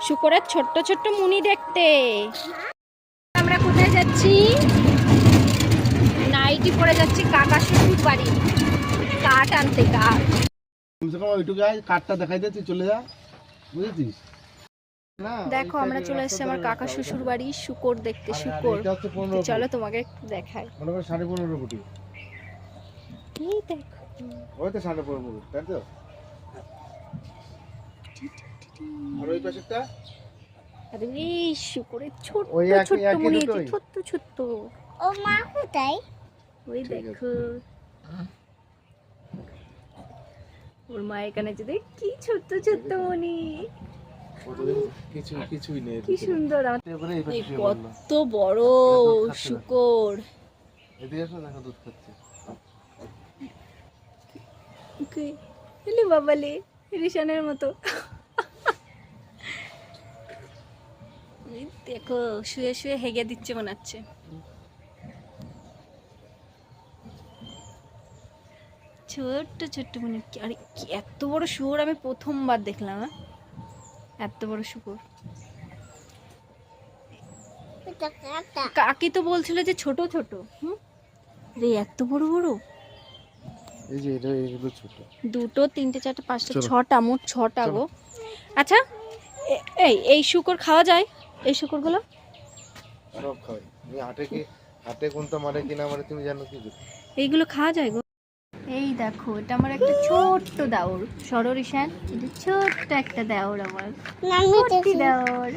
শুকরের ছোট্ট ছোট্ট মুনি দেখতে। আমরা কোথায় যাচ্ছি? নাইটি পরে যাচ্ছি কাকা শ্বশুর বাড়ি কাঠ আনতে। কাঠটা দেখাই দে, তুই চলে যা, বুঝেছিস? দেখো আমরা চলে এসেছি আমার কাকা শ্বশুর বাড়ি শুকর দেখতে। শুকর চলো তোমাকে দেখাই। 15.5 কোটি। এই দেখো ওই তো 15.5 কোটি, তাই তো? আর ওই পাশেরটা? আরে এই শুকরের ছোট্ট ওই ছোট্ট একই মুনি দুটোই? ছোট্ট ছোট্ট। ও মা কোথায়? ওই দেখো ওর মা এখানে যদি কি ছোট্ট ছোট্ট মুনি, কিছুই নেই। কি সুন্দর। এই কত বড় শুকর। এদিকে এসো, দেখো দুধ খাচ্ছে। এলি বাবালে রিশানের মতো। দেখো শুয়ে শুয়ে হেগে দিচ্ছে মনে হচ্ছে। ছোট্ট ছোট্ট মানে আরে এত বড় শুয়োর আমি প্রথমবার দেখলাম। এত বড় শুয়োর। কাকি তো বলছিল যে ছোট ছোট। রে এত বড় বড়। এই যে এগুলো ছোট। 2, 3, 4, 5, 6টা, মোট 6টা গো। আচ্ছা এই শুকর খাওয়া যায়? এই শুকরগুলো সব খায়। এই হাটে কোনটা মারে কিনা মারে তুমি জানো কি? এইগুলো খাওয়া যায় গো। এই দেখো এটা আমার একটা ছোট্ট দাওর। সরো রিশান, এটা ছোট্ট একটা দাওর আমার। দেওর